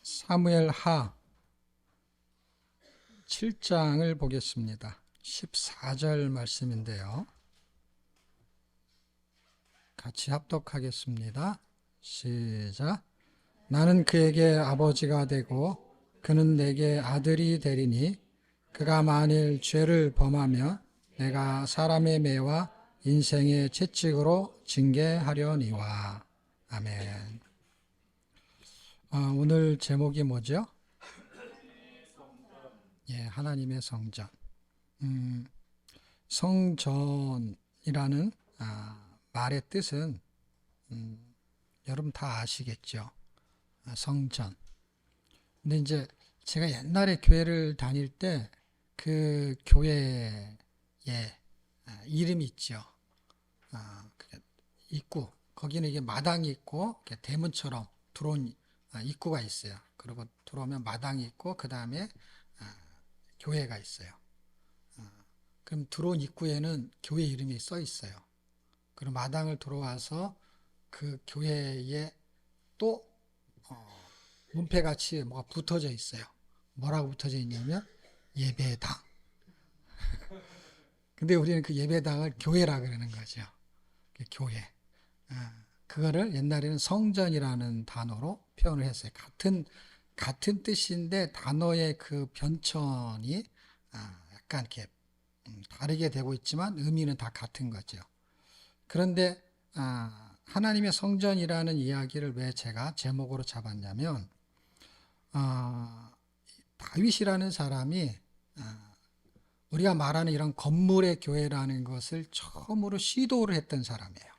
사무엘 하 7장을 보겠습니다. 14절 말씀인데요. 같이 합독하겠습니다. 시작. 나는 그에게 아버지가 되고 그는 내게 아들이 되리니 그가 만일 죄를 범하면 내가 사람의 매와 인생의 채찍으로 징계하려니와. 아멘. 오늘 제목이 뭐죠? 하나님의 성전. 성전이라는 말의 뜻은 여러분 다 아시겠죠? 성전. 근데 이제 제가 옛날에 교회를 다닐 때 그 교회의 이름이 있죠. 입구. 거기는 이게 마당이 있고 대문처럼 들어온 입구가 있어요. 그리고 들어오면 마당이 있고 그 다음에 교회가 있어요. 그럼 들어온 입구에는 교회 이름이 써 있어요. 그리고 마당을 들어와서 그 교회에 또 문패같이 뭐가 붙어져 있어요. 뭐라고 붙어져 있냐면 예배당. 근데 우리는 그 예배당을 교회라 그러는 거죠. 교회. 그거를 옛날에는 성전이라는 단어로 표현을 했어요. 같은 뜻인데 단어의 그 변천이 약간 이렇게 다르게 되고 있지만 의미는 다 같은 거죠. 그런데 하나님의 성전이라는 이야기를 왜 제가 제목으로 잡았냐면 다윗이라는 사람이 우리가 말하는 이런 건물의 교회라는 것을 처음으로 시도를 했던 사람이에요.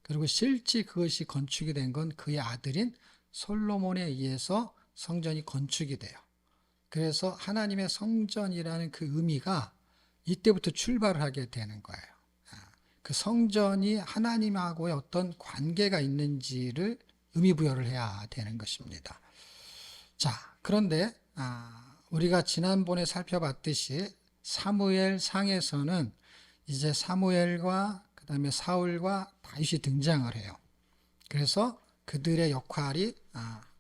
그리고 실제 그것이 건축이 된 건 그의 아들인 솔로몬에 의해서 성전이 건축이 돼요. 그래서 하나님의 성전이라는 그 의미가 이때부터 출발을 하게 되는 거예요. 그 성전이 하나님하고의 어떤 관계가 있는지를 의미 부여를 해야 되는 것입니다. 자, 그런데 우리가 지난번에 살펴봤듯이 사무엘 상에서는 이제 사무엘과 그 다음에 사울과 다윗이 등장을 해요. 그래서 그들의 역할이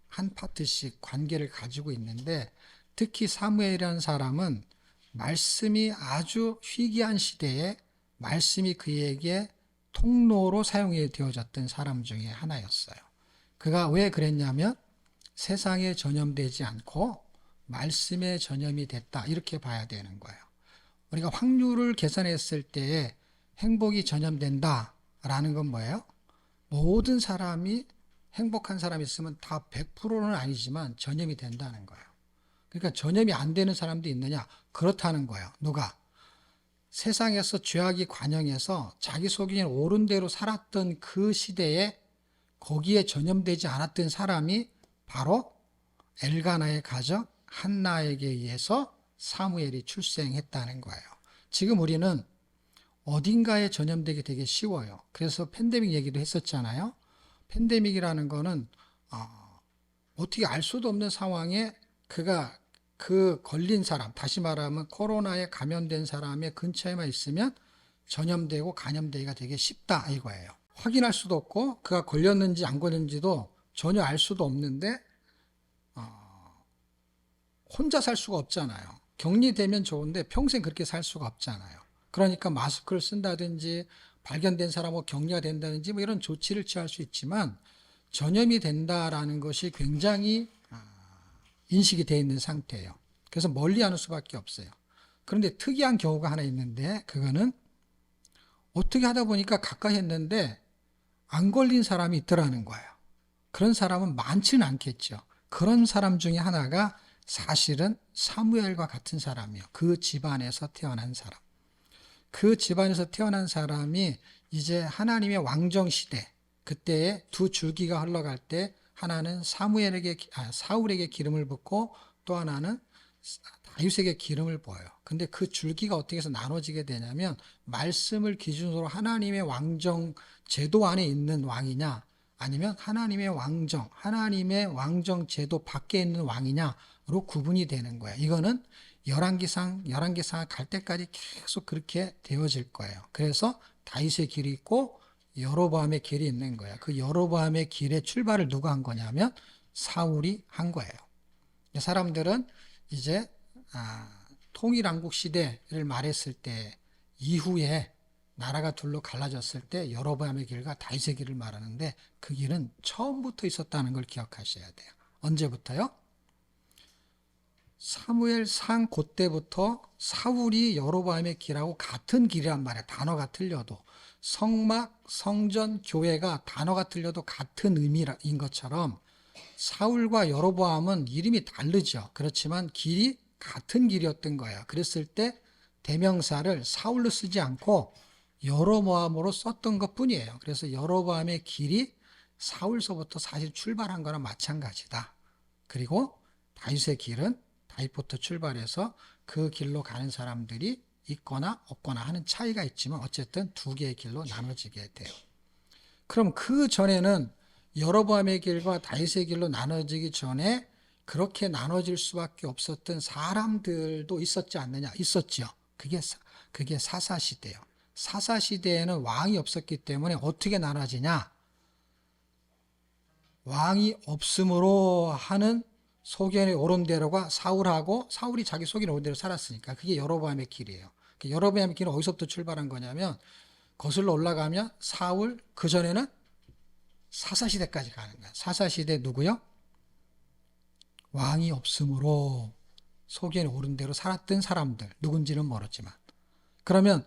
한 파트씩 관계를 가지고 있는데 특히 사무엘이라는 사람은 말씀이 아주 희귀한 시대에 말씀이 그에게 통로로 사용이 되어졌던 사람 중에 하나였어요. 그가 왜 그랬냐면 세상에 전염되지 않고 말씀에 전염이 됐다 이렇게 봐야 되는 거예요. 우리가 확률을 계산했을 때 행복이 전염된다라는 건 뭐예요? 모든 사람이 행복한 사람이 있으면 다 100%는 아니지만 전염이 된다는 거예요. 그러니까 전염이 안 되는 사람도 있느냐? 그렇다는 거예요. 누가? 세상에서 죄악이 관영해서 자기 속이 옳은 대로 살았던 그 시대에 거기에 전염되지 않았던 사람이 바로 엘가나의 가정 한나에게 의해서 사무엘이 출생했다는 거예요. 지금 우리는 어딘가에 전염되기 되게 쉬워요. 그래서 팬데믹 얘기도 했었잖아요. 팬데믹이라는 거는 어떻게 알 수도 없는 상황에 그가 그 걸린 사람, 다시 말하면 코로나에 감염된 사람의 근처에만 있으면 전염되고 감염되기가 되게 쉽다 이거예요. 확인할 수도 없고 그가 걸렸는지 안 걸렸는지도 전혀 알 수도 없는데 혼자 살 수가 없잖아요. 격리되면 좋은데 평생 그렇게 살 수가 없잖아요. 그러니까 마스크를 쓴다든지 발견된 사람하고 격리가 된다든지 뭐 이런 조치를 취할 수 있지만 전염이 된다라는 것이 굉장히 인식이 되어 있는 상태예요. 그래서 멀리하는 수밖에 없어요. 그런데 특이한 경우가 하나 있는데 그거는 어떻게 하다 보니까 가까이 했는데 안 걸린 사람이 있더라는 거예요. 그런 사람은 많지는 않겠죠. 그런 사람 중에 하나가 사실은 사무엘과 같은 사람이에요. 그 집안에서 태어난 사람. 그 집안에서 태어난 사람이 이제 하나님의 왕정 시대 그때에 두 줄기가 흘러갈 때 하나는 사울에게 기름을 붓고 또 하나는 다윗에게 기름을 부어요. 근데 그 줄기가 어떻게 해서 나눠지게 되냐면 말씀을 기준으로 하나님의 왕정 제도 안에 있는 왕이냐 아니면 하나님의 왕정 제도 밖에 있는 왕이냐로 구분이 되는 거예요. 이거는 열왕기상 갈 때까지 계속 그렇게 되어질 거예요. 그래서 다윗의 길이 있고 여로보암의 길이 있는 거예요. 그 여로보암의 길의 출발을 누가 한 거냐면 사울이 한 거예요. 사람들은 이제 통일왕국 시대를 말했을 때 이후에 나라가 둘로 갈라졌을 때 여로보암의 길과 다윗의 길을 말하는데 그 길은 처음부터 있었다는 걸 기억하셔야 돼요. 언제부터요? 사무엘상 그때부터 사울이 여로보암의 길하고 같은 길이란 말이에요. 단어가 틀려도. 성막, 성전, 교회가 단어가 틀려도 같은 의미인 것처럼 사울과 여로보암은 이름이 다르죠. 그렇지만 길이 같은 길이었던 거예요. 그랬을 때 대명사를 사울로 쓰지 않고 여로보암으로 썼던 것 뿐이에요. 그래서 여로보암의 길이 사울서부터 사실 출발한 거나 마찬가지다. 그리고 다윗의 길은 다윗부터 출발해서 그 길로 가는 사람들이 있거나 없거나 하는 차이가 있지만 어쨌든 두 개의 길로 나눠지게 돼요. 그럼 그 전에는 여로보암의 길과 다윗의 길로 나눠지기 전에 그렇게 나눠질 수밖에 없었던 사람들도 있었지 않느냐? 있었죠. 그게 사사시대예요. 사사시대에는 왕이 없었기 때문에 어떻게 나눠지냐? 왕이 없음으로 하는 소견이 옳은 대로가 사울하고 사울이 자기 소견이 옳은 대로 살았으니까 그게 여로보암의 길이에요. 여로보암의 길은 어디서부터 출발한 거냐면 거슬러 올라가면 사울, 그전에는 사사시대까지 가는 거야. 사사시대 누구요? 왕이 없으므로 소견이 옳은 대로 살았던 사람들, 누군지는 모르지만. 그러면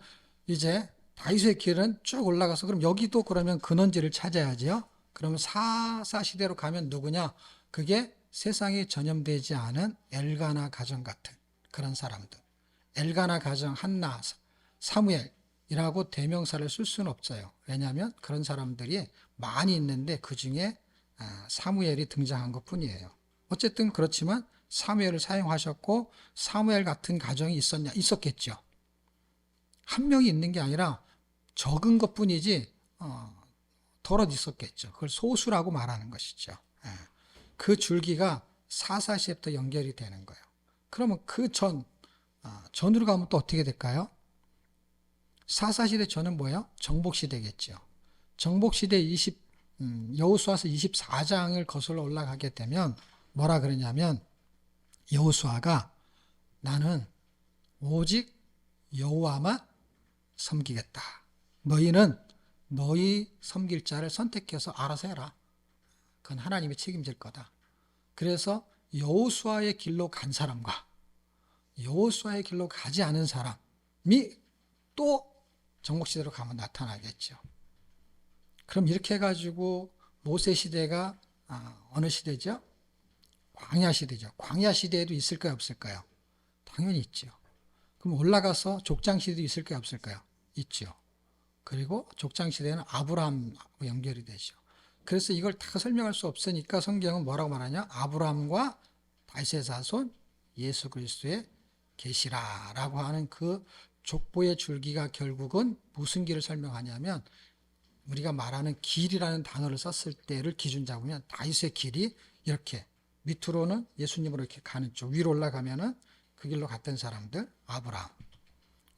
이제 다윗의 길은 쭉 올라가서 그럼 여기도 그러면 근원지를 찾아야지요. 그러면 사사시대로 가면 누구냐? 그게 세상에 전염되지 않은 엘가나 가정 같은 그런 사람들. 엘가나 가정, 한나, 사무엘이라고 대명사를 쓸 수는 없어요. 왜냐하면 그런 사람들이 많이 있는데 그 중에 사무엘이 등장한 것 뿐이에요. 어쨌든 그렇지만 사무엘을 사용하셨고 사무엘 같은 가정이 있었냐? 있었겠죠. 한 명이 있는 게 아니라 적은 것 뿐이지 덜어 있었겠죠. 그걸 소수라고 말하는 것이죠. 그 줄기가 사사시대부터 연결이 되는 거예요. 그러면 그 전으로 가면 또 어떻게 될까요? 사사시대 전은 뭐예요? 정복시대겠죠. 정복시대 여호수아서 24장을 거슬러 올라가게 되면 뭐라 그러냐면 여호수아가 나는 오직 여호와만 섬기겠다. 너희는 너희 섬길 자를 선택해서 알아서 해라. 그건 하나님이 책임질 거다. 그래서 여호수아의 길로 간 사람과 여호수아의 길로 가지 않은 사람이 또 정복시대로 가면 나타나겠죠. 그럼 이렇게 해가지고 모세 시대가 어느 시대죠? 광야 시대죠. 광야 시대에도 있을까요, 없을까요? 당연히 있죠. 그럼 올라가서 족장 시대도 있을까요, 없을까요? 있죠. 그리고 족장 시대는 아브라함과 연결이 되죠. 그래서 이걸 다 설명할 수 없으니까 성경은 뭐라고 말하냐? 아브라함과 다윗의 자손 예수 그리스도의 계시라라고 하는 그 족보의 줄기가 결국은 무슨 길을 설명하냐면 우리가 말하는 길이라는 단어를 썼을 때를 기준 잡으면 다윗의 길이 이렇게 밑으로는 예수님으로 이렇게 가는 쪽, 위로 올라가면은 그 길로 갔던 사람들, 아브라함.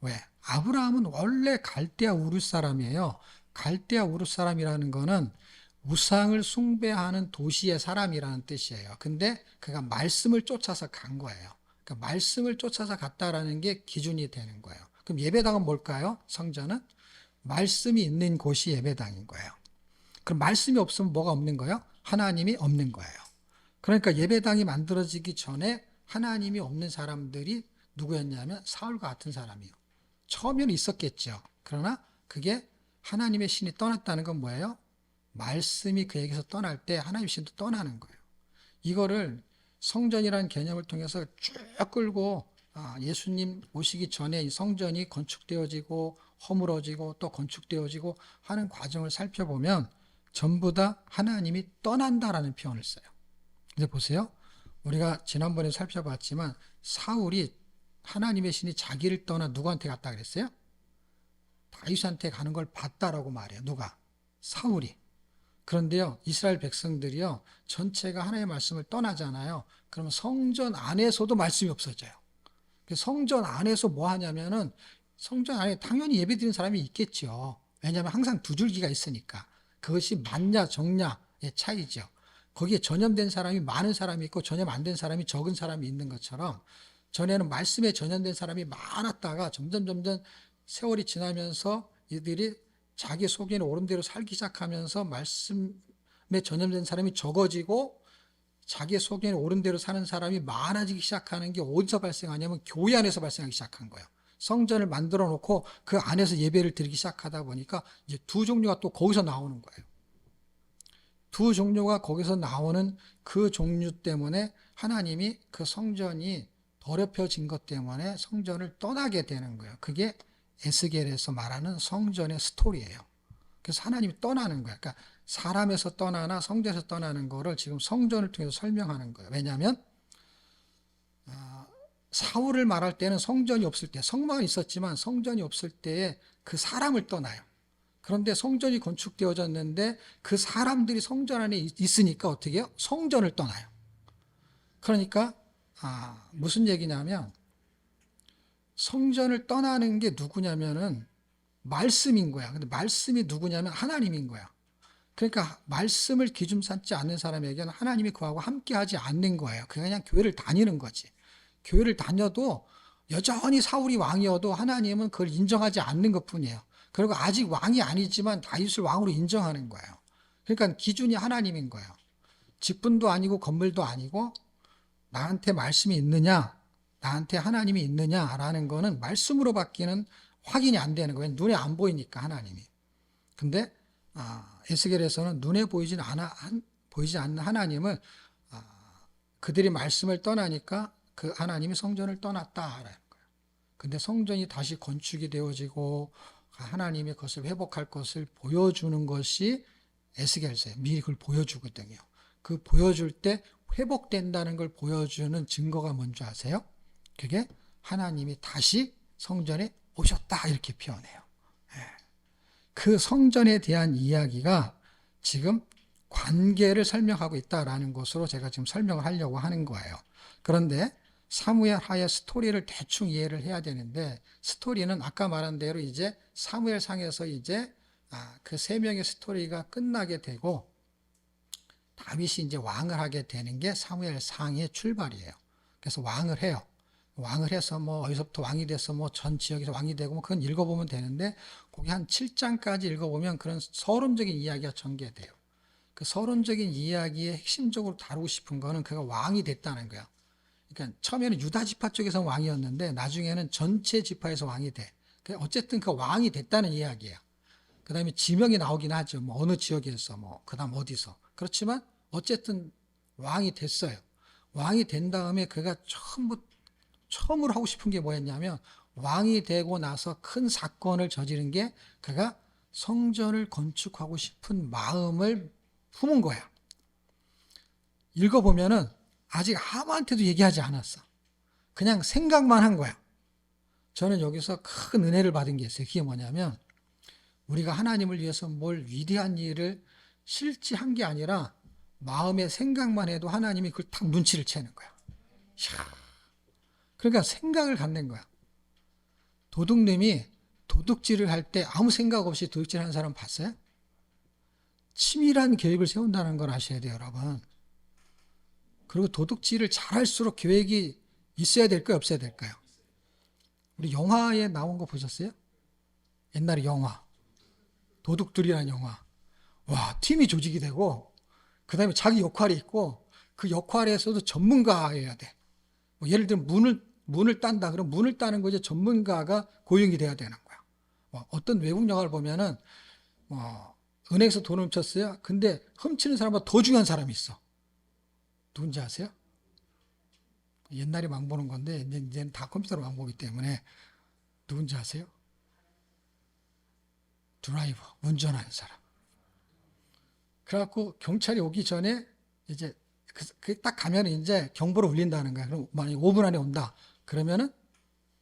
왜? 아브라함은 원래 갈대아 우르 사람이에요. 갈대아 우르 사람이라는 거는 우상을 숭배하는 도시의 사람이라는 뜻이에요. 근데 그가 말씀을 쫓아서 간 거예요. 그러니까 말씀을 쫓아서 갔다라는 게 기준이 되는 거예요. 그럼 예배당은 뭘까요? 성전은 말씀이 있는 곳이 예배당인 거예요. 그럼 말씀이 없으면 뭐가 없는 거예요? 하나님이 없는 거예요. 그러니까 예배당이 만들어지기 전에 하나님이 없는 사람들이 누구였냐면 사울과 같은 사람이에요. 처음에는 있었겠죠. 그러나 그게 하나님의 신이 떠났다는 건 뭐예요? 말씀이 그에게서 떠날 때 하나님의 신도 떠나는 거예요. 이거를 성전이라는 개념을 통해서 쭉 끌고 예수님 오시기 전에 이 성전이 건축되어지고 허물어지고 또 건축되어지고 하는 과정을 살펴보면 전부 다 하나님이 떠난다라는 표현을 써요. 근데 보세요. 우리가 지난번에 살펴봤지만 사울이 하나님의 신이 자기를 떠나 누구한테 갔다 그랬어요? 다윗한테 가는 걸 봤다라고 말해요. 누가? 사울이. 그런데요, 이스라엘 백성들이요, 전체가 하나님의 말씀을 떠나잖아요. 그러면 성전 안에서도 말씀이 없어져요. 성전 안에서 뭐 하냐면은 성전 안에 당연히 예배드리는 사람이 있겠죠. 왜냐하면 항상 두 줄기가 있으니까. 그것이 만냐 정냐의 차이죠. 거기에 전염된 사람이 많은 사람이 있고 전염 안 된 사람이 적은 사람이 있는 것처럼 전에는 말씀에 전염된 사람이 많았다가 점점 세월이 지나면서 이들이 자기 속에는 옳은대로 살기 시작하면서 말씀에 전염된 사람이 적어지고 자기 속에는 옳은대로 사는 사람이 많아지기 시작하는 게 어디서 발생하냐면 교회 안에서 발생하기 시작한 거예요. 성전을 만들어 놓고 그 안에서 예배를 드리기 시작하다 보니까 이제 두 종류가 또 거기서 나오는 거예요. 두 종류가 거기서 나오는 그 종류 때문에 하나님이 그 성전이 더럽혀진 것 때문에 성전을 떠나게 되는 거예요. 그게 에스겔에서 말하는 성전의 스토리예요. 그래서 하나님이 떠나는 거예요. 그러니까 사람에서 떠나나 성전에서 떠나는 거를 지금 성전을 통해서 설명하는 거예요. 왜냐하면 사울을 말할 때는 성전이 없을 때, 성막은 있었지만 성전이 없을 때에 그 사람을 떠나요. 그런데 성전이 건축되어졌는데 그 사람들이 성전 안에 있으니까 어떻게 해요? 성전을 떠나요. 그러니까 무슨 얘기냐면 성전을 떠나는 게 누구냐면은 말씀인 거야. 근데 말씀이 누구냐면 하나님인 거야. 그러니까 말씀을 기준 삼지 않는 사람에게는 하나님이 그하고 함께하지 않는 거예요. 그냥 교회를 다니는 거지. 교회를 다녀도 여전히 사울이 왕이어도 하나님은 그걸 인정하지 않는 것뿐이에요. 그리고 아직 왕이 아니지만 다윗을 왕으로 인정하는 거예요. 그러니까 기준이 하나님인 거예요. 직분도 아니고 건물도 아니고 나한테 말씀이 있느냐, 나한테 하나님이 있느냐라는 거는 말씀으로 받기는 확인이 안 되는 거예요. 눈에 안 보이니까 하나님이. 근데 에스겔에서는 눈에 보이지 않는 하나님을 그들이 말씀을 떠나니까 그 하나님이 성전을 떠났다라는 거예요. 근데 성전이 다시 건축이 되어지고 하나님이 그것을 회복할 것을 보여주는 것이 에스겔서예요. 미리 그걸 보여주거든요. 그 보여줄 때 회복된다는 걸 보여주는 증거가 뭔지 아세요? 그게 하나님이 다시 성전에 오셨다 이렇게 표현해요. 그 성전에 대한 이야기가 지금 관계를 설명하고 있다라는 것으로 제가 지금 설명을 하려고 하는 거예요. 그런데 사무엘 하의 스토리를 대충 이해를 해야 되는데 스토리는 아까 말한 대로 이제 사무엘 상에서 이제 그 세 명의 스토리가 끝나게 되고 다윗이 이제 왕을 하게 되는 게 사무엘 상의 출발이에요. 그래서 왕을 해요. 왕을 해서 뭐 어디서부터 왕이 돼서 뭐 전 지역에서 왕이 되고 뭐 그건 읽어보면 되는데 거기 한 7장까지 읽어보면 그런 서론적인 이야기가 전개돼요. 그 서론적인 이야기의 핵심적으로 다루고 싶은 거는 그가 왕이 됐다는 거야. 그러니까 처음에는 유다 지파 쪽에서 왕이었는데 나중에는 전체 지파에서 왕이 돼. 어쨌든 그 왕이 됐다는 이야기예요. 그 다음에 지명이 나오긴 하죠. 뭐 어느 지역에서 뭐 그다음 어디서. 그렇지만 어쨌든 왕이 됐어요. 왕이 된 다음에 그가 처음으로 하고 싶은 게 뭐였냐면 왕이 되고 나서 큰 사건을 저지른 게 그가 성전을 건축하고 싶은 마음을 품은 거야. 읽어보면은 아직 아무한테도 얘기하지 않았어. 그냥 생각만 한 거야. 저는 여기서 큰 은혜를 받은 게 있어요. 그게 뭐냐면 우리가 하나님을 위해서 뭘 위대한 일을 실제 한 게 아니라 마음의 생각만 해도 하나님이 그걸 딱 눈치를 채는 거야. 그러니까 생각을 갖는 거야. 도둑님이 도둑질을 할 때 아무 생각 없이 도둑질 하는 사람 봤어요? 치밀한 계획을 세운다는 걸 아셔야 돼요, 여러분. 그리고 도둑질을 잘할수록 계획이 있어야 될까요, 없어야 될까요? 우리 영화에 나온 거 보셨어요? 옛날에 영화. 도둑들이라는 영화. 와, 팀이 조직이 되고, 그 다음에 자기 역할이 있고, 그 역할에서도 전문가여야 돼. 뭐 예를 들면 문을 딴다. 그럼 문을 따는 거 이제 전문가가 고용이 돼야 되는 거야. 어떤 외국 영화를 보면은, 은행에서 돈을 훔쳤어요. 근데 훔치는 사람보다 더 중요한 사람이 있어. 누군지 아세요? 옛날에 망보는 건데, 이제는 다 컴퓨터로 망보기 때문에, 누군지 아세요? 드라이버, 운전하는 사람. 그래갖고 경찰이 오기 전에 이제 딱 가면 이제 경보를 울린다는 거야. 그럼 만약에 5분 안에 온다. 그러면은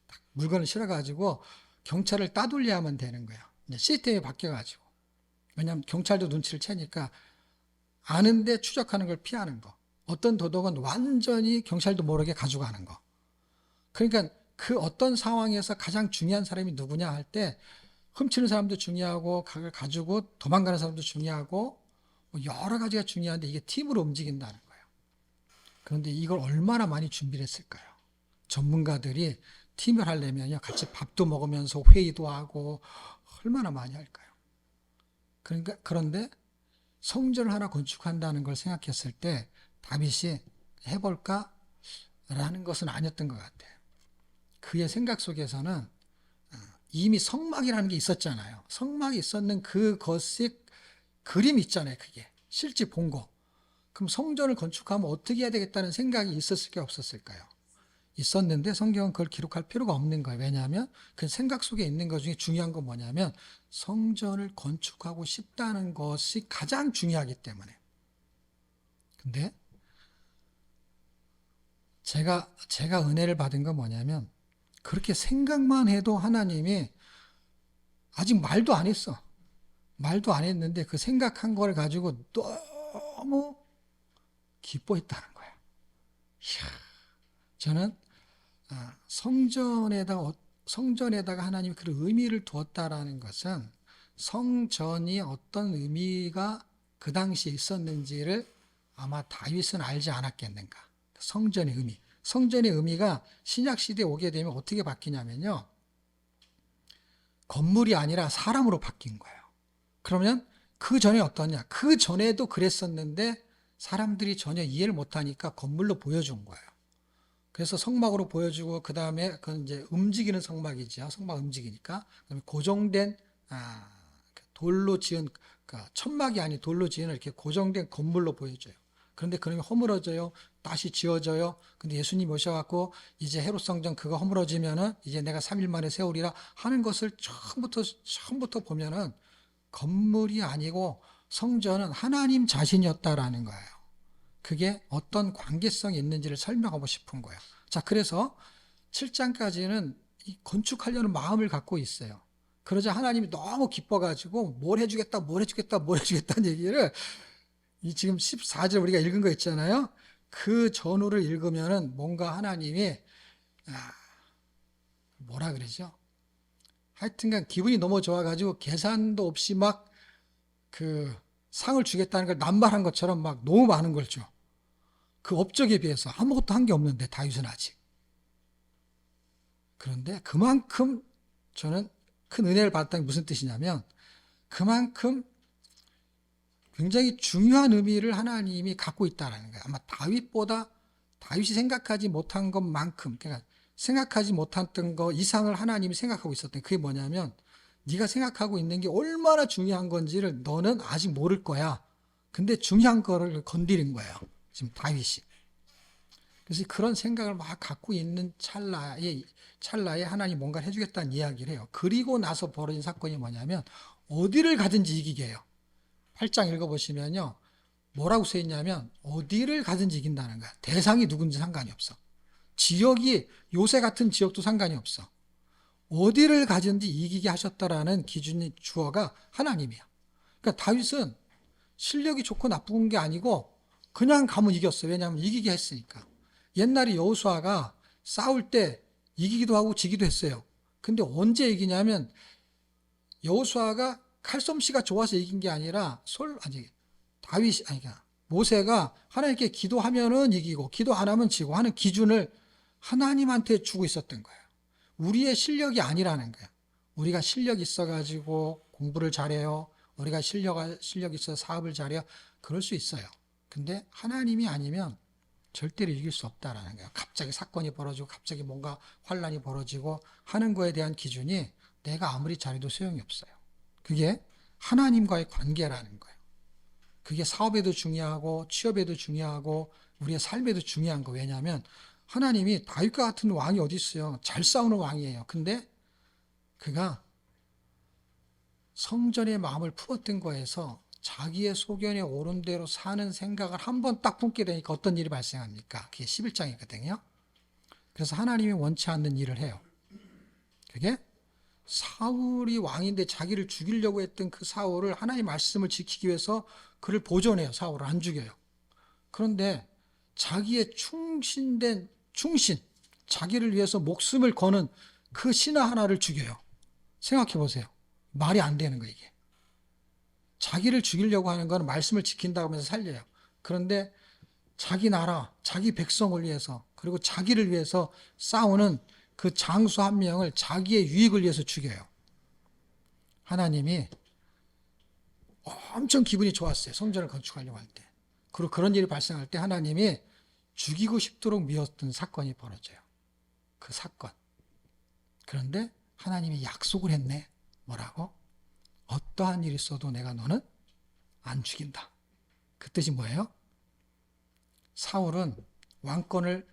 딱 물건을 실어가지고 경찰을 따돌려야만 되는 거야. 이제 시스템이 바뀌어가지고. 왜냐하면 경찰도 눈치를 채니까 아는데 추적하는 걸 피하는 거. 어떤 도둑은 완전히 경찰도 모르게 가져가는 거. 그러니까 그 어떤 상황에서 가장 중요한 사람이 누구냐 할 때 훔치는 사람도 중요하고 그걸 가지고 도망가는 사람도 중요하고 뭐 여러 가지가 중요한데 이게 팀으로 움직인다는 거예요. 그런데 이걸 얼마나 많이 준비를 했을까요? 전문가들이 팀을 하려면요, 같이 밥도 먹으면서 회의도 하고 얼마나 많이 할까요? 그런데 성전을 하나 건축한다는 걸 생각했을 때 다윗이 해볼까? 라는 것은 아니었던 것 같아요. 그의 생각 속에서는 이미 성막이라는 게 있었잖아요. 성막이 있었는 그것이 그림이 있잖아요. 그게 실제 본 거. 그럼 성전을 건축하면 어떻게 해야 되겠다는 생각이 있었을까요? 없었을까요? 있었는데 성경은 그걸 기록할 필요가 없는 거예요. 왜냐하면 그 생각 속에 있는 것 중에 중요한 건 뭐냐면 성전을 건축하고 싶다는 것이 가장 중요하기 때문에. 근데 제가 은혜를 받은 건 뭐냐면 그렇게 생각만 해도 하나님이 아직 말도 안 했어. 말도 안 했는데 그 생각한 걸 가지고 너무 기뻐했다는 거야. 이야, 저는 성전에다가 하나님이 그런 의미를 두었다라는 것은 성전이 어떤 의미가 그 당시에 있었는지를 아마 다윗은 알지 않았겠는가. 성전의 의미. 성전의 의미가 신약 시대에 오게 되면 어떻게 바뀌냐면요. 건물이 아니라 사람으로 바뀐 거예요. 그러면 그 전에 어떠냐? 그 전에도 그랬었는데 사람들이 전혀 이해를 못하니까 건물로 보여준 거예요. 그래서 성막으로 보여주고 그 다음에 그건 이제 움직이는 성막이죠. 성막 움직이니까. 그다음에 고정된 돌로 지은 천막이 아닌 돌로 지은 이렇게 고정된 건물로 보여줘요. 그런데 그놈이 허물어져요. 다시 지어져요. 근데 예수님 오셔갖고 이제 헤롯 성전 그거 허물어지면은 이제 내가 3일 만에 세우리라 하는 것을 처음부터 보면은 건물이 아니고 성전은 하나님 자신이었다라는 거예요. 그게 어떤 관계성이 있는지를 설명하고 싶은 거예요. 자, 그래서 7장까지는 건축하려는 마음을 갖고 있어요. 그러자 하나님이 너무 기뻐가지고 뭘 해주겠다는 얘기를 이 지금 14절 우리가 읽은 거 있잖아요. 그 전후를 읽으면은 뭔가 하나님이 뭐라 그러죠? 하여튼간 기분이 너무 좋아가지고 계산도 없이 막 그 상을 주겠다는 걸 남발한 것처럼 막 너무 많은 걸 줘. 그 업적에 비해서 아무것도 한 게 없는데 다윗은 아직. 그런데 그만큼 저는 큰 은혜를 받았다는 게 무슨 뜻이냐면 그만큼 굉장히 중요한 의미를 하나님이 갖고 있다는 거예요. 아마 다윗이 생각하지 못한 것만큼, 그러니까 생각하지 못했던 거 이상을 하나님이 생각하고 있었던 그게 뭐냐면 네가 생각하고 있는 게 얼마나 중요한 건지를 너는 아직 모를 거야. 근데 중요한 거를 건드린 거예요. 지금 다윗이. 그래서 그런 생각을 막 갖고 있는 찰나에 하나님 뭔가 해주겠다는 이야기를 해요. 그리고 나서 벌어진 사건이 뭐냐면 어디를 가든지 이기게 해요. 8장 읽어보시면요. 뭐라고 써있냐면 어디를 가든지 이긴다는 거야. 대상이 누군지 상관이 없어. 지역이 요새 같은 지역도 상관이 없어. 어디를 가든지 이기게 하셨다라는 기준의 주어가 하나님이야. 그러니까 다윗은 실력이 좋고 나쁜 게 아니고 그냥 가면 이겼어. 왜냐하면 이기게 했으니까. 옛날에 여호수아가 싸울 때 이기기도 하고 지기도 했어요. 근데 언제 이기냐면 여호수아가 칼솜씨가 좋아서 이긴 게 아니라 모세가 하나님께 기도하면은 이기고 기도 안 하면 지고 하는 기준을 하나님한테 주고 있었던 거예요. 우리의 실력이 아니라는 거예요. 우리가 실력 있어가지고 공부를 잘해요. 우리가 실력 있어서 사업을 잘해요. 그럴 수 있어요. 근데 하나님이 아니면 절대로 이길 수 없다라는 거예요. 갑자기 사건이 벌어지고 갑자기 뭔가 환란이 벌어지고 하는 거에 대한 기준이 내가 아무리 잘해도 소용이 없어요. 그게 하나님과의 관계라는 거예요. 그게 사업에도 중요하고 취업에도 중요하고 우리의 삶에도 중요한 거. 왜냐하면 하나님이 다윗과 같은 왕이 어디 있어요? 잘 싸우는 왕이에요. 근데 그가 성전의 마음을 품었던 거에서 자기의 소견에 옳은 대로 사는 생각을 한 번 딱 품게 되니까 어떤 일이 발생합니까? 그게 11장이거든요. 그래서 하나님이 원치 않는 일을 해요. 그게 사울이 왕인데 자기를 죽이려고 했던 그 사울을 하나님의 말씀을 지키기 위해서 그를 보존해요. 사울을 안 죽여요. 그런데 자기의 자기를 위해서 목숨을 거는 그 신하 하나를 죽여요. 생각해 보세요. 말이 안 되는 거예요, 이게. 자기를 죽이려고 하는 건 말씀을 지킨다고 하면서 살려요. 그런데 자기 나라, 자기 백성을 위해서, 그리고 자기를 위해서 싸우는 그 장수 한 명을 자기의 유익을 위해서 죽여요. 하나님이 엄청 기분이 좋았어요. 성전을 건축하려고 할 때. 그리고 그런 일이 발생할 때 하나님이 죽이고 싶도록 미웠던 사건이 벌어져요. 그 사건. 그런데 하나님이 약속을 했네. 뭐라고? 어떠한 일이 있어도 내가 너는 안 죽인다. 그 뜻이 뭐예요? 사울은 왕권을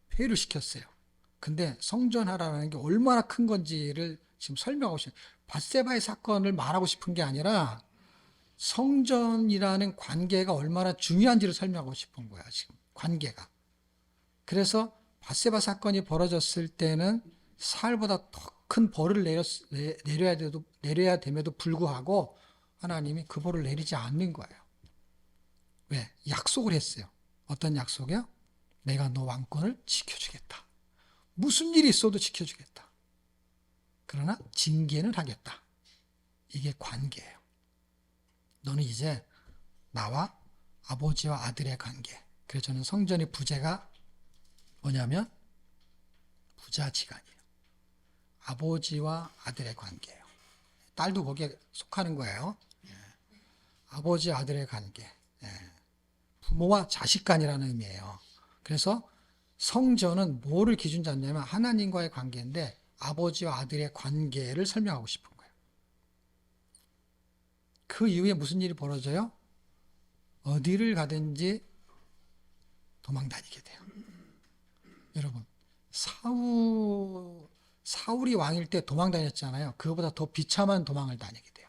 폐위를 시켰어요. 근데 성전하라는 게 얼마나 큰 건지를 지금 설명하고 싶어요. 밧세바의 사건을 말하고 싶은 게 아니라 성전이라는 관계가 얼마나 중요한지를 설명하고 싶은 거야, 지금. 관계가. 그래서 밧세바 사건이 벌어졌을 때는 사울보다 더 큰 벌을 내려야 됨에도 불구하고 하나님이 그 벌을 내리지 않는 거예요. 왜? 약속을 했어요. 어떤 약속이요? 내가 너 왕권을 지켜주겠다. 무슨 일이 있어도 지켜주겠다. 그러나 징계는 하겠다. 이게 관계예요. 너는 이제 나와 아버지와 아들의 관계. 그래서 저는 성전의 부제가 뭐냐면 부자지간이에요. 아버지와 아들의 관계예요. 딸도 거기에 속하는 거예요. 아버지 아들의 관계. 부모와 자식 간이라는 의미예요. 그래서 성전은 뭐를 기준 잡냐면 하나님과의 관계인데 아버지와 아들의 관계를 설명하고 싶은 거예요. 그 이후에 무슨 일이 벌어져요? 어디를 가든지 도망다니게 돼요. 여러분, 사울이 왕일 때 도망다녔잖아요. 그거보다 더 비참한 도망을 다니게 돼요.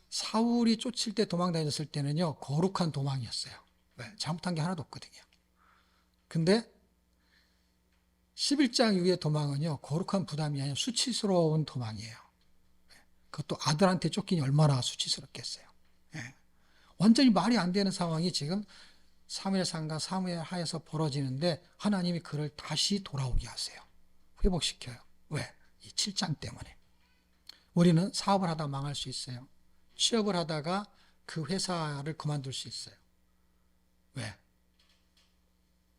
사울이 쫓을 때 도망다녔을 때는요, 거룩한 도망이었어요. 왜? 잘못한 게 하나도 없거든요. 근데 11장 이후의 도망은요, 거룩한 부담이 아니라 수치스러운 도망이에요. 그것도 아들한테 쫓기니 얼마나 수치스럽겠어요. 완전히 말이 안 되는 상황이 지금 사무엘상과 사무엘하에서 벌어지는데 하나님이 그를 다시 돌아오게 하세요. 회복시켜요. 왜? 이 7장 때문에. 우리는 사업을 하다 망할 수 있어요. 취업을 하다가 그 회사를 그만둘 수 있어요. 왜?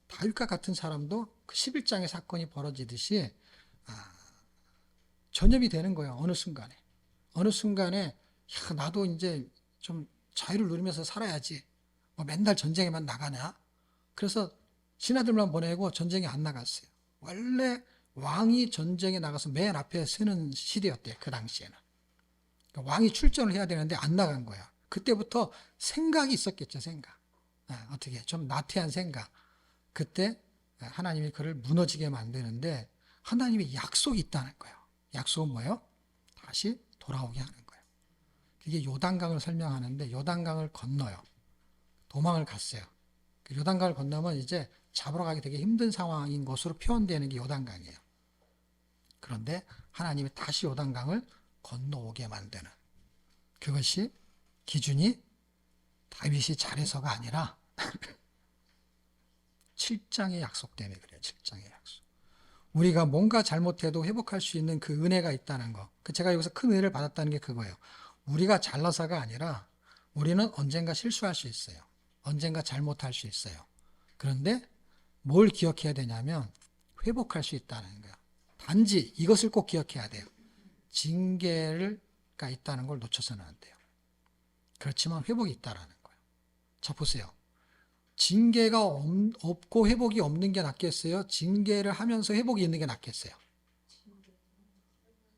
다윗과 같은 사람도 그 11장의 사건이 벌어지듯이 전염이 되는 거예요. 어느 순간에. 어느 순간에 야, 나도 이제 좀 자유를 누리면서 살아야지. 뭐 맨날 전쟁에만 나가냐? 그래서 신하들만 보내고 전쟁에 안 나갔어요. 원래 왕이 전쟁에 나가서 맨 앞에 서는 시대였대요. 그 당시에는. 그러니까 왕이 출전을 해야 되는데 안 나간 거야. 그때부터 생각이 있었겠죠. 생각. 어떻게 좀 나태한 생각. 그때 하나님이 그를 무너지게 만드는데 하나님의 약속이 있다는 거예요. 약속은 뭐예요? 다시 돌아오게 하는 거예요. 이게 요단강을 설명하는데 요단강을 건너요. 도망을 갔어요. 요단강을 건너면 이제 잡으러 가기 되게 힘든 상황인 것으로 표현되는 게 요단강이에요. 그런데 하나님이 다시 요단강을 건너오게 만드는 그것이 기준이 다윗이 잘해서가 아니라 7장의 약속 때문에 그래요. 7장의 약속. 우리가 뭔가 잘못해도 회복할 수 있는 그 은혜가 있다는 거. 제가 여기서 큰 은혜를 받았다는 게 그거예요. 우리가 잘나서가 아니라 우리는 언젠가 실수할 수 있어요. 언젠가 잘못할 수 있어요. 그런데 뭘 기억해야 되냐면 회복할 수 있다는 거예요. 단지 이것을 꼭 기억해야 돼요. 징계가 있다는 걸 놓쳐서는 안 돼요. 그렇지만 회복이 있다라는 거예요. 자, 보세요. 징계가 없고 회복이 없는 게 낫겠어요? 징계를 하면서 회복이 있는 게 낫겠어요?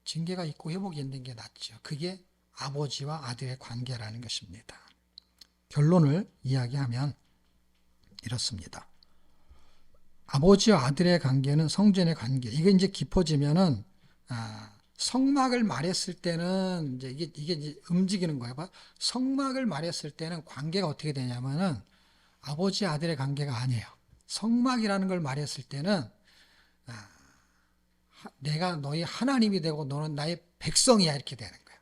징계가 있고 회복이 있는 게 낫죠. 그게 아버지와 아들의 관계라는 것입니다. 결론을 이야기하면 이렇습니다. 아버지와 아들의 관계는 성전의 관계. 이게 이제 깊어지면은 성막을 말했을 때는 이제 이게 이제 움직이는 거예요. 성막을 말했을 때는 관계가 어떻게 되냐면은 아버지 아들의 관계가 아니에요. 성막이라는 걸 말했을 때는 내가 너희 하나님이 되고 너는 나의 백성이야 이렇게 되는 거예요.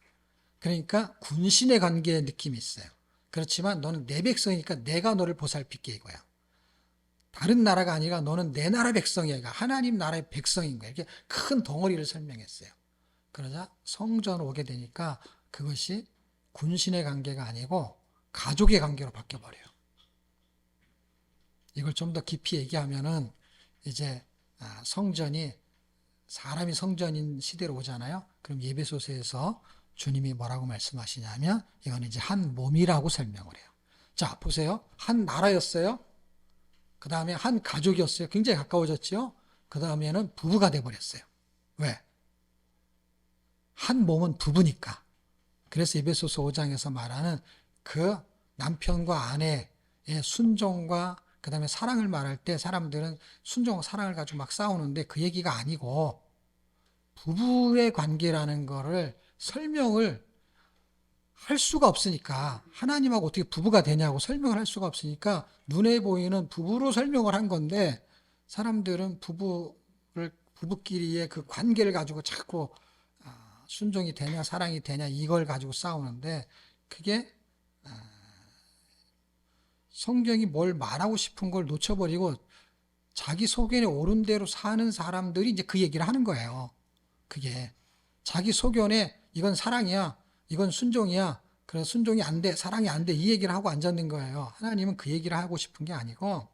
그러니까 군신의 관계의 느낌이 있어요. 그렇지만 너는 내 백성이니까 내가 너를 보살필게 이거야. 다른 나라가 아니라 너는 내 나라 백성이야. 그러니까 하나님 나라의 백성인 거야. 이렇게 큰 덩어리를 설명했어요. 그러자 성전 오게 되니까 그것이 군신의 관계가 아니고 가족의 관계로 바뀌어버려요. 이걸 좀 더 깊이 얘기하면은 이제 성전이 사람이 성전인 시대로 오잖아요. 그럼 예배소서에서 주님이 뭐라고 말씀하시냐면 이거는 이제 한 몸이라고 설명을 해요. 자, 보세요. 한 나라였어요. 그 다음에 한 가족이었어요. 굉장히 가까워졌죠. 그 다음에는 부부가 돼버렸어요. 왜? 한 몸은 부부니까. 그래서 에베소서 5장에서 말하는 그 남편과 아내의 순종과 그 다음에 사랑을 말할 때 사람들은 순종과 사랑을 가지고 막 싸우는데 그 얘기가 아니고 부부의 관계라는 거를 설명을 할 수가 없으니까 하나님하고 어떻게 부부가 되냐고 설명을 할 수가 없으니까 눈에 보이는 부부로 설명을 한 건데 사람들은 부부끼리의 그 관계를 가지고 자꾸 순종이 되냐 사랑이 되냐 이걸 가지고 싸우는데 그게 성경이 뭘 말하고 싶은 걸 놓쳐버리고 자기 소견에 옳은 대로 사는 사람들이 이제 그 얘기를 하는 거예요. 그게 자기 소견에 이건 사랑이야, 이건 순종이야. 그래서 순종이 안 돼, 사랑이 안 돼 이 얘기를 하고 앉았는 거예요. 하나님은 그 얘기를 하고 싶은 게 아니고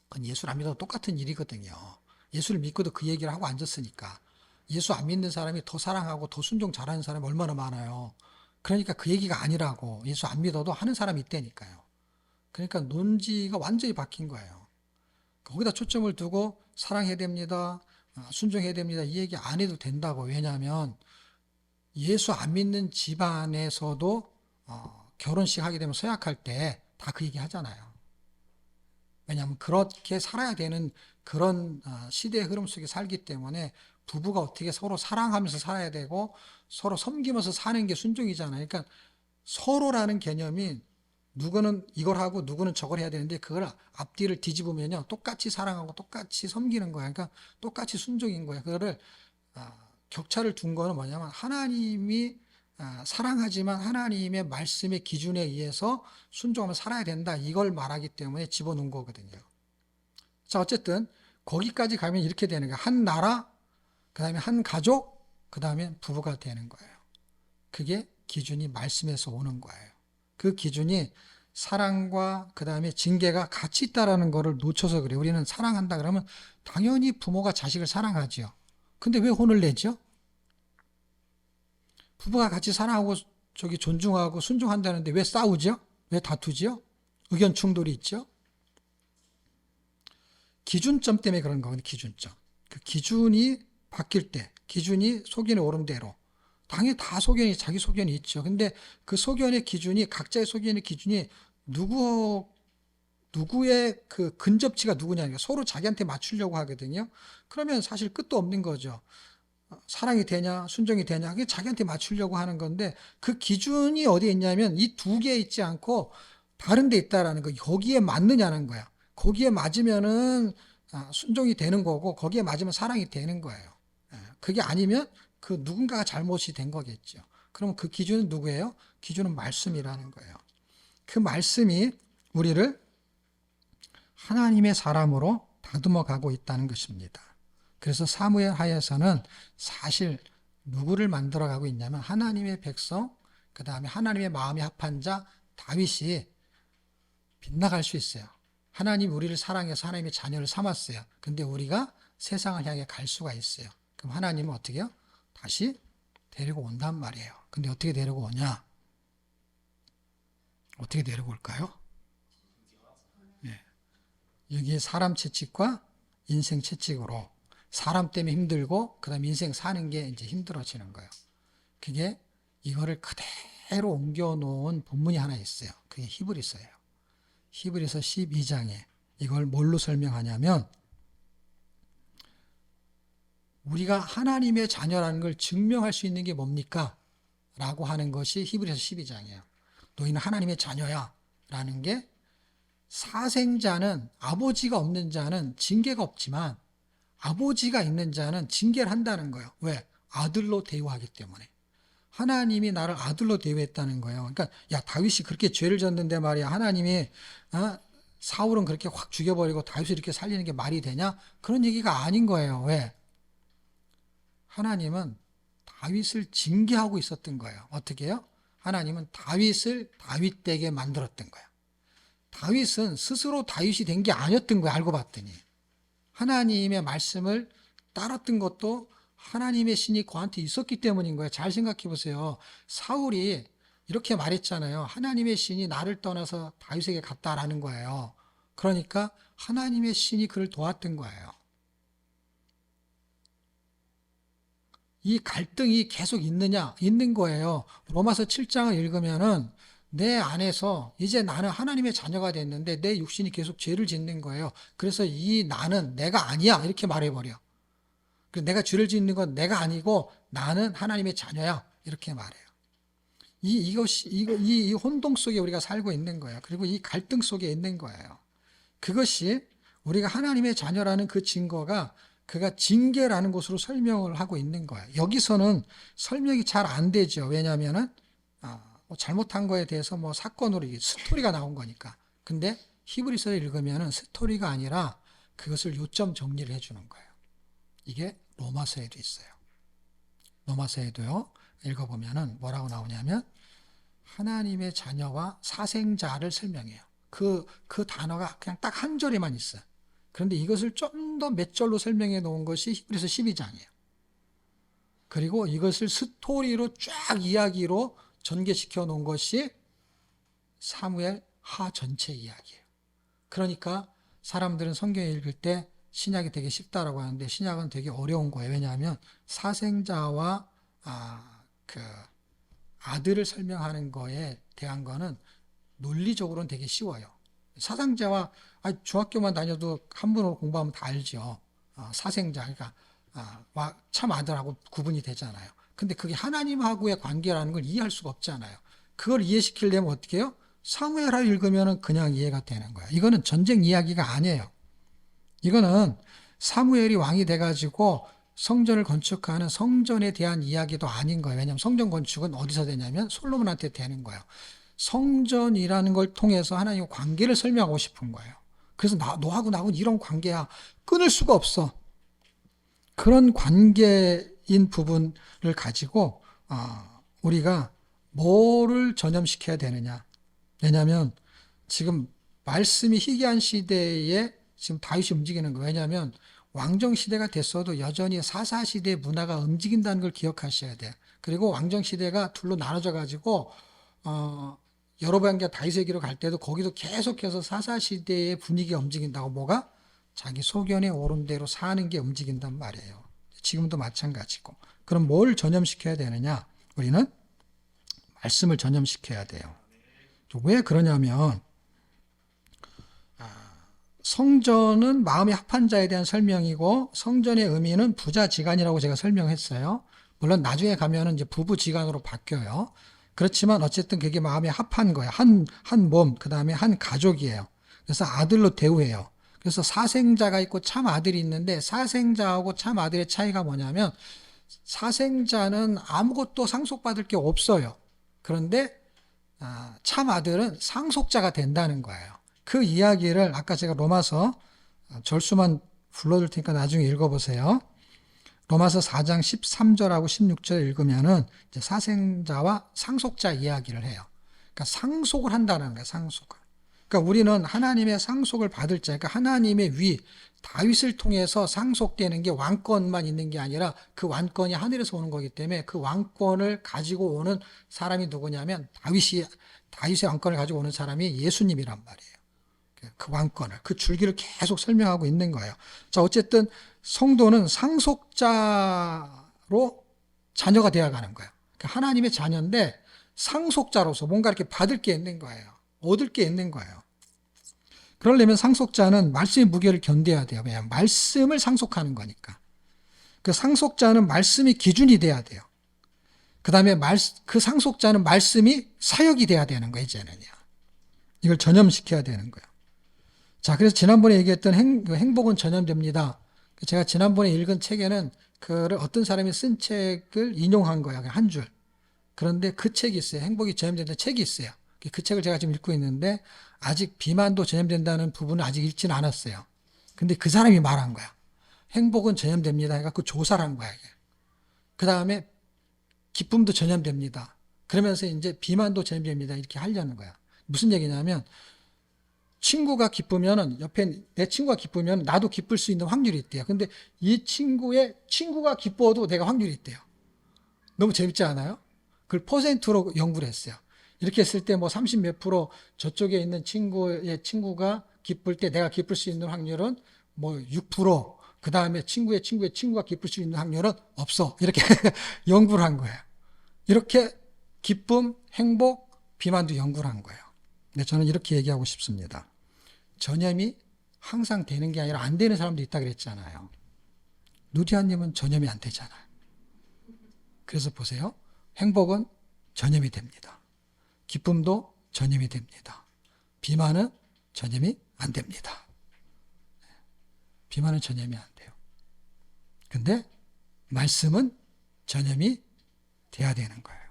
그건 예수를 안 믿어도 똑같은 일이거든요. 예수를 믿고도 그 얘기를 하고 앉았으니까. 예수 안 믿는 사람이 더 사랑하고 더 순종 잘하는 사람이 얼마나 많아요. 그러니까 그 얘기가 아니라고. 예수 안 믿어도 하는 사람이 있다니까요. 그러니까 논지가 완전히 바뀐 거예요. 거기다 초점을 두고 사랑해야 됩니다. 순종해야 됩니다. 이 얘기 안 해도 된다고. 왜냐하면 예수 안 믿는 집안에서도 결혼식 하게 되면 서약할 때 다 그 얘기 하잖아요. 왜냐하면 그렇게 살아야 되는 그런 시대의 흐름 속에 살기 때문에 부부가 어떻게 서로 사랑하면서 살아야 되고 서로 섬기면서 사는 게 순종이잖아요. 그러니까 서로라는 개념이 누구는 이걸 하고 누구는 저걸 해야 되는데 그걸 앞뒤를 뒤집으면요. 똑같이 사랑하고 똑같이 섬기는 거예요. 그러니까 똑같이 순종인 거예요. 그거를 격차를 둔 거는 뭐냐면 하나님이 사랑하지만 하나님의 말씀의 기준에 의해서 순종하며 살아야 된다. 이걸 말하기 때문에 집어넣은 거거든요. 자, 어쨌든 거기까지 가면 이렇게 되는 거예요. 한 나라, 그 다음에 한 가족, 그 다음에 부부가 되는 거예요. 그게 기준이 말씀에서 오는 거예요. 그 기준이 사랑과 그 다음에 징계가 같이 있다라는 거를 놓쳐서 그래요. 우리는 사랑한다 그러면 당연히 부모가 자식을 사랑하죠. 근데 왜 혼을 내죠? 부부가 같이 사랑하고 존중하고 순종한다는데 왜 싸우죠? 왜 다투죠? 의견 충돌이 있죠? 기준점 때문에 그런 거거든요. 기준점. 그 기준이 바뀔 때, 기준이 소견에 오른 대로 당연히 다 소견이 자기 소견이 있죠. 근데 그 소견의 기준이 각자의 소견의 기준이 누구의 그 근접치가 누구냐 서로 자기한테 맞추려고 하거든요. 그러면 사실 끝도 없는 거죠. 사랑이 되냐 순종이 되냐 그게 자기한테 맞추려고 하는 건데 그 기준이 어디에 있냐면 이 두 개에 있지 않고 다른 데 있다라는 거. 여기에 맞느냐는 거야. 거기에 맞으면은 순종이 되는 거고 거기에 맞으면 사랑이 되는 거예요. 그게 아니면 그 누군가가 잘못이 된 거겠죠. 그럼 그 기준은 누구예요? 기준은 말씀이라는 거예요. 그 말씀이 우리를 하나님의 사람으로 다듬어 가고 있다는 것입니다. 그래서 사무엘 하에서는 사실 누구를 만들어 가고 있냐면 하나님의 백성, 그 다음에 하나님의 마음에 합한 자 다윗이 빗나갈 수 있어요. 하나님 우리를 사랑해서 하나님의 자녀를 삼았어요. 근데 우리가 세상을 향해 갈 수가 있어요. 그럼 하나님은 어떻게 해요? 다시 데리고 온단 말이에요. 근데 어떻게 데리고 오냐? 어떻게 데리고 올까요? 네. 여기에 사람 채찍과 인생 채찍으로 사람 때문에 힘들고 그 다음에 인생 사는 게 이제 힘들어지는 거예요. 그게 이거를 그대로 옮겨 놓은 본문이 하나 있어요. 그게 히브리서예요. 히브리서 12장에 이걸 뭘로 설명하냐면 우리가 하나님의 자녀라는 걸 증명할 수 있는 게 뭡니까? 라고 하는 것이 히브리서 12장이에요. 너희는 하나님의 자녀야 라는 게 사생자는 아버지가 없는 자는 징계가 없지만 아버지가 있는 자는 징계를 한다는 거예요. 왜? 아들로 대우하기 때문에. 하나님이 나를 아들로 대우했다는 거예요. 그러니까 야 다윗이 그렇게 죄를 졌는데 말이야 하나님이 사울은 그렇게 확 죽여버리고 다윗을 이렇게 살리는 게 말이 되냐? 그런 얘기가 아닌 거예요. 왜? 하나님은 다윗을 징계하고 있었던 거예요. 어떻게 해요? 하나님은 다윗을 다윗되게 만들었던 거야. 다윗은 스스로 다윗이 된 게 아니었던 거야. 알고 봤더니 하나님의 말씀을 따랐던 것도 하나님의 신이 그한테 있었기 때문인 거예요. 잘 생각해 보세요. 사울이 이렇게 말했잖아요. 하나님의 신이 나를 떠나서 다윗에게 갔다라는 거예요. 그러니까 하나님의 신이 그를 도왔던 거예요. 이 갈등이 계속 있는 거예요. 로마서 7장을 읽으면은 내 안에서 이제 나는 하나님의 자녀가 됐는데 내 육신이 계속 죄를 짓는 거예요. 그래서 이 나는 내가 아니야 이렇게 말해버려. 내가 죄를 짓는 건 내가 아니고 나는 하나님의 자녀야 이렇게 말해요. 이 혼동 속에 우리가 살고 있는 거예요. 그리고 이 갈등 속에 있는 거예요. 그것이 우리가 하나님의 자녀라는 그 증거가 그가 징계라는 것으로 설명을 하고 있는 거예요. 여기서는 설명이 잘 안 되죠. 왜냐하면은 잘못한 거에 대해서 사건으로 스토리가 나온 거니까. 근데 히브리서를 읽으면은 스토리가 아니라 그것을 요점 정리를 해주는 거예요. 이게 로마서에도 있어요. 로마서에도요. 읽어보면은 뭐라고 나오냐면 하나님의 자녀와 사생자를 설명해요. 그 단어가 그냥 딱 한 절에만 있어요. 그런데 이것을 좀 더 몇 절로 설명해 놓은 것이 히브리서 12장이에요. 그리고 이것을 스토리로 쫙 이야기로 전개시켜 놓은 것이 사무엘 하 전체 이야기예요. 그러니까 사람들은 성경을 읽을 때 신약이 되게 쉽다라고 하는데 신약은 되게 어려운 거예요. 왜냐하면 사생자와 그 아들을 설명하는 거에 대한 거는 논리적으로는 되게 쉬워요. 사생자와 중학교만 다녀도 한문으로 공부하면 다 알죠. 사생자, 그러니까 참 아들하고 구분이 되잖아요. 근데 그게 하나님하고의 관계라는 걸 이해할 수가 없잖아요. 그걸 이해시키려면 어떻게 해요? 사무엘하를 읽으면 그냥 이해가 되는 거예요. 이거는 전쟁 이야기가 아니에요. 이거는 사무엘이 왕이 돼가지고 성전을 건축하는 성전에 대한 이야기도 아닌 거예요. 왜냐하면 성전 건축은 어디서 되냐면 솔로몬한테 되는 거예요. 성전이라는 걸 통해서 하나님과 관계를 설명하고 싶은 거예요. 그래서 너하고 나하고 이런 관계야. 끊을 수가 없어. 그런 관계인 부분을 가지고 우리가 뭐를 전염시켜야 되느냐. 왜냐하면 지금 말씀이 희귀한 시대에 지금 다윗이 움직이는 거예요. 왜냐하면 왕정 시대가 됐어도 여전히 사사시대의 문화가 움직인다는 걸 기억하셔야 돼요. 그리고 왕정 시대가 둘로 나눠져 가지고 여로보암과 다윗에게로 갈 때도 거기도 계속해서 사사시대의 분위기가 움직인다고. 뭐가? 자기 소견에 옳은 대로 사는 게 움직인단 말이에요. 지금도 마찬가지고. 그럼 뭘 전염시켜야 되느냐? 우리는 말씀을 전염시켜야 돼요. 왜 그러냐면 성전은 마음이 합한 자에 대한 설명이고 성전의 의미는 부자지간이라고 제가 설명했어요. 물론 나중에 가면은 이제 부부지간으로 바뀌어요. 그렇지만 어쨌든 그게 마음이 합한 거예요. 한 몸, 그 다음에 한 가족이에요. 그래서 아들로 대우해요. 그래서 사생자가 있고 참 아들이 있는데 사생자하고 참 아들의 차이가 뭐냐면 사생자는 아무것도 상속받을 게 없어요. 그런데 참 아들은 상속자가 된다는 거예요. 그 이야기를 아까 제가 로마서 절수만 불러줄 테니까 나중에 읽어보세요. 로마서 4장 13절하고 16절 읽으면은 이제 사생자와 상속자 이야기를 해요. 그러니까 상속을 한다는 거예요. 상속을. 그러니까 우리는 하나님의 상속을 받을 자, 그러니까 하나님의 위, 다윗을 통해서 상속되는 게 왕권만 있는 게 아니라 그 왕권이 하늘에서 오는 거기 때문에 그 왕권을 가지고 오는 사람이 누구냐면 다윗의 왕권을 가지고 오는 사람이 예수님이란 말이에요. 그 왕권을, 그 줄기를 계속 설명하고 있는 거예요. 자, 어쨌든 성도는 상속자로 자녀가 되어가는 거예요. 그러니까 하나님의 자녀인데 상속자로서 뭔가 이렇게 받을 게 있는 거예요. 얻을 게 있는 거예요. 그러려면 상속자는 말씀의 무게를 견뎌야 돼요. 왜냐하면 말씀을 상속하는 거니까. 그 상속자는 말씀이 기준이 돼야 돼요. 그 다음에 그 상속자는 말씀이 사역이 돼야 되는 거예요. 이제는요. 이걸 전염시켜야 되는 거예요. 자, 그래서 지난번에 얘기했던 행복은 전염됩니다. 제가 지난번에 읽은 책에는 어떤 사람이 쓴 책을 인용한 거예요. 한 줄. 그런데 그 책이 있어요. 행복이 전염된다는 책이 있어요. 그 책을 제가 지금 읽고 있는데 아직 비만도 전염된다는 부분은 아직 읽지는 않았어요. 근데 그 사람이 말한 거야. 행복은 전염됩니다. 해갖고 조사를 한 거야. 그 다음에 기쁨도 전염됩니다. 그러면서 이제 비만도 전염됩니다. 이렇게 하려는 거야. 무슨 얘기냐면 친구가 기쁘면은 옆에 내 친구가 기쁘면 나도 기쁠 수 있는 확률이 있대요. 근데 이 친구가 기뻐도 내가 확률이 있대요. 너무 재밌지 않아요? 그걸 퍼센트로 연구를 했어요. 이렇게 했을 때 뭐 30 몇 프로 저쪽에 있는 친구가 기쁠 때 내가 기쁠 수 있는 확률은 뭐 6%, 그 다음에 친구가 기쁠 수 있는 확률은 없어. 이렇게 연구를 한 거예요. 이렇게 기쁨, 행복, 비만도 연구를 한 거예요. 근데 저는 이렇게 얘기하고 싶습니다. 전염이 항상 되는 게 아니라 안 되는 사람도 있다 그랬잖아요. 누디아님은 전염이 안 되잖아요. 그래서 보세요. 행복은 전염이 됩니다. 기쁨도 전염이 됩니다. 비만은 전염이 안 됩니다. 비만은 전염이 안 돼요. 근데 말씀은 전염이 돼야 되는 거예요.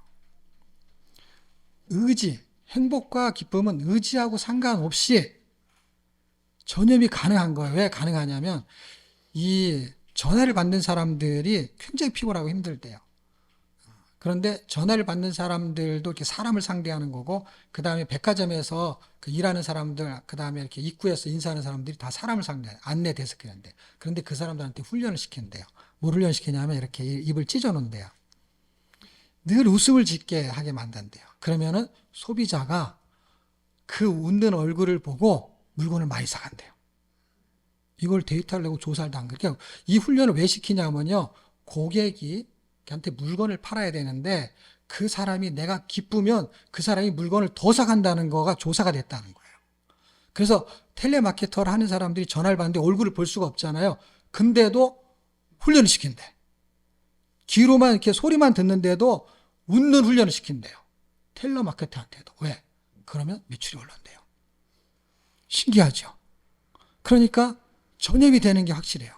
의지, 행복과 기쁨은 의지하고 상관없이 전염이 가능한 거예요. 왜 가능하냐면 이 전화를 받는 사람들이 굉장히 피곤하고 힘들대요. 그런데 전화를 받는 사람들도 이렇게 사람을 상대하는 거고, 그 다음에 백화점에서 그 일하는 사람들, 그 다음에 이렇게 입구에서 인사하는 사람들이 다 사람을 상대해요. 안내 데스크인데. 그런데 그 사람들한테 훈련을 시킨대요. 뭘 훈련시키냐면 이렇게 입을 찢어 놓는데요. 늘 웃음을 짓게 하게 만든대요. 그러면은 소비자가 그 웃는 얼굴을 보고 물건을 많이 사간대요. 이걸 데이터를 내고 조사를 한 거예요. 그러니까 이 훈련을 왜 시키냐면요. 고객이 걔한테 물건을 팔아야 되는데 그 사람이 내가 기쁘면 그 사람이 물건을 더 사간다는 거가 조사가 됐다는 거예요. 그래서 텔레마케터를 하는 사람들이 전화를 받는데 얼굴을 볼 수가 없잖아요. 근데도 훈련을 시킨대. 귀로만 이렇게 소리만 듣는데도 웃는 훈련을 시킨대요. 텔레마케터한테도. 왜? 그러면 매출이 올라온대요. 신기하죠? 그러니까 전염이 되는 게 확실해요.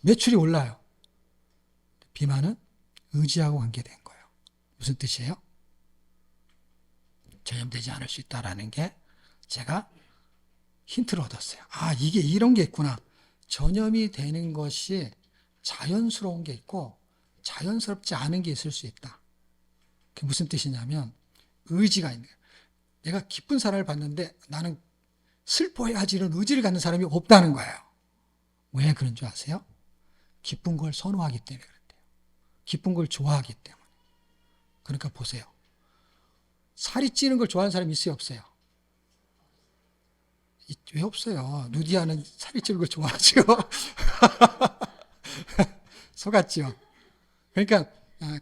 매출이 올라요. 비만은 의지하고 관계된 거예요. 무슨 뜻이에요? 전염되지 않을 수 있다라는 게 제가 힌트를 얻었어요. 아, 이게 이런 게 있구나. 전염이 되는 것이 자연스러운 게 있고 자연스럽지 않은 게 있을 수 있다. 그게 무슨 뜻이냐면 의지가 있는 거예요. 내가 기쁜 사람을 봤는데 나는 슬퍼해야지 이런 의지를 갖는 사람이 없다는 거예요. 왜 그런 줄 아세요? 기쁜 걸 선호하기 때문에 그렇대요. 기쁜 걸 좋아하기 때문에. 그러니까 보세요. 살이 찌는 걸 좋아하는 사람이 있어요, 없어요? 왜 없어요? 누디아는 살이 찌는 걸 좋아하죠. 속았죠. 그러니까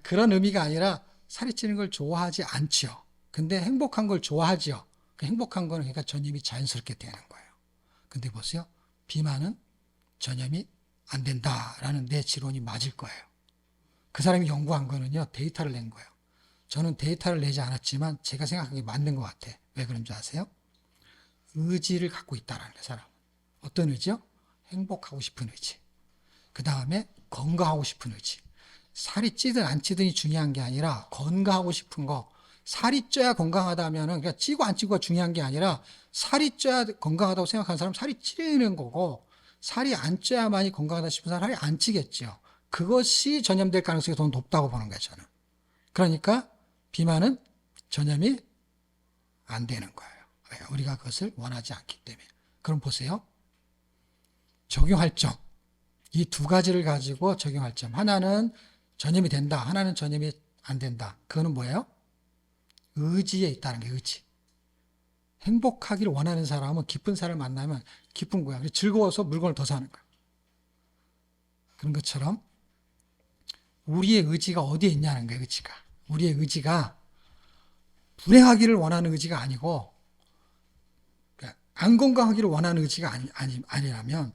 그런 의미가 아니라 살이 찌는 걸 좋아하지 않죠. 근데 행복한 걸 좋아하죠. 그 행복한 거는 그러니까 전염이 자연스럽게 되는 거예요. 근데 보세요. 비만은 전염이 안 된다라는 내 지론이 맞을 거예요. 그 사람이 연구한 거는요, 데이터를 낸 거예요. 저는 데이터를 내지 않았지만 제가 생각하기에 맞는 것 같아. 왜 그런 줄 아세요? 의지를 갖고 있다라는 거예요, 사람은. 어떤 의지요? 행복하고 싶은 의지. 그 다음에 건강하고 싶은 의지. 살이 찌든 안 찌든이 중요한 게 아니라 건강하고 싶은 거. 살이 쪄야 건강하다면은, 그러니까 찌고 안 찌고가 중요한 게 아니라 살이 쪄야 건강하다고 생각하는 사람은 살이 찌는 거고, 살이 안 쪄야만이 건강하다 싶은 사람은 살이 안 찌겠죠. 그것이 전염될 가능성이 더 높다고 보는 거예요, 저는. 그러니까 비만은 전염이 안 되는 거예요. 왜? 우리가 그것을 원하지 않기 때문에. 그럼 보세요. 적용할 점. 이 두 가지를 가지고 적용할 점. 하나는 전염이 된다. 하나는 전염이 안 된다. 그거는 뭐예요? 의지에 있다는 게 의지. 행복하기를 원하는 사람은 기쁜 사람을 만나면 기쁜 거야. 즐거워서 물건을 더 사는 거야. 그런 것처럼 우리의 의지가 어디에 있냐는 거예요. 의지가. 우리의 의지가 불행하기를 원하는 의지가 아니고 안 건강하기를 원하는 의지가 아니라면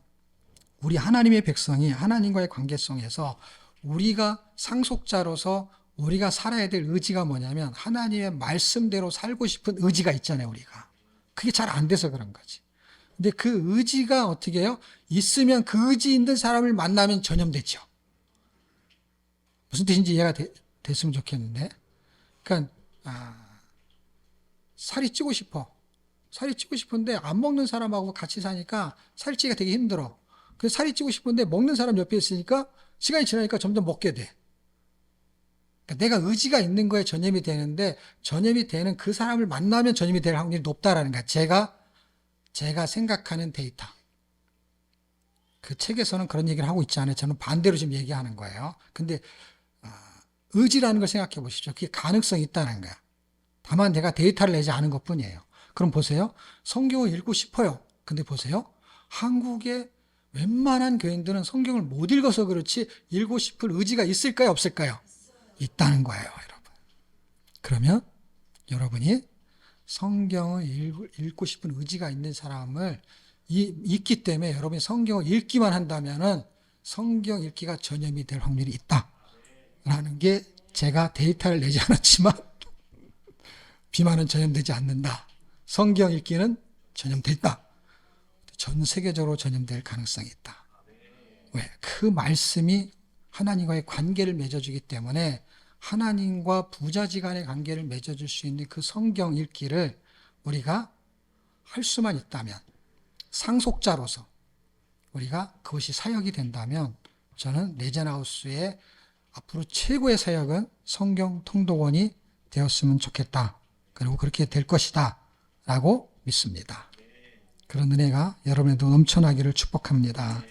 우리 하나님의 백성이 하나님과의 관계성에서 우리가 상속자로서 우리가 살아야 될 의지가 뭐냐면 하나님의 말씀대로 살고 싶은 의지가 있잖아요, 우리가. 그게 잘 안 돼서 그런 거지. 근데 그 의지가 어떻게 해요? 있으면 그 의지 있는 사람을 만나면 전염되죠. 무슨 뜻인지 이해가 됐으면 좋겠는데. 그러니까 살이 찌고 싶어. 살이 찌고 싶은데 안 먹는 사람하고 같이 사니까 살이 찌기가 되게 힘들어. 그래서 살이 찌고 싶은데 먹는 사람 옆에 있으니까 시간이 지나니까 점점 먹게 돼. 그러니까 내가 의지가 있는 거에 전염이 되는데 전염이 되는 그 사람을 만나면 전염이 될 확률이 높다라는 거야. 제가 생각하는 데이터. 그 책에서는 그런 얘기를 하고 있지 않아요. 저는 반대로 지금 얘기하는 거예요. 근데 의지라는 걸 생각해 보십시오. 그게 가능성이 있다는 거야. 다만 내가 데이터를 내지 않은 것뿐이에요. 그럼 보세요. 성경을 읽고 싶어요. 근데 보세요. 한국의 웬만한 교인들은 성경을 못 읽어서 그렇지 읽고 싶을 의지가 있을까요? 없을까요? 있다는 거예요, 여러분. 그러면 여러분이 성경을 읽고 싶은 의지가 있는 사람을 있기 때문에 여러분이 성경을 읽기만 한다면은 성경 읽기가 전염이 될 확률이 있다라는 게 제가 데이터를 내지 않았지만 비만은 전염되지 않는다. 성경 읽기는 전염됐다. 전 세계적으로 전염될 가능성이 있다. 왜? 그 말씀이 하나님과의 관계를 맺어주기 때문에 하나님과 부자지간의 관계를 맺어줄 수 있는 그 성경 읽기를 우리가 할 수만 있다면 상속자로서 우리가 그것이 사역이 된다면 저는 레전하우스의 앞으로 최고의 사역은 성경 통독원이 되었으면 좋겠다. 그리고 그렇게 될 것이다 라고 믿습니다. 그런 은혜가 여러분에도 넘쳐나기를 축복합니다.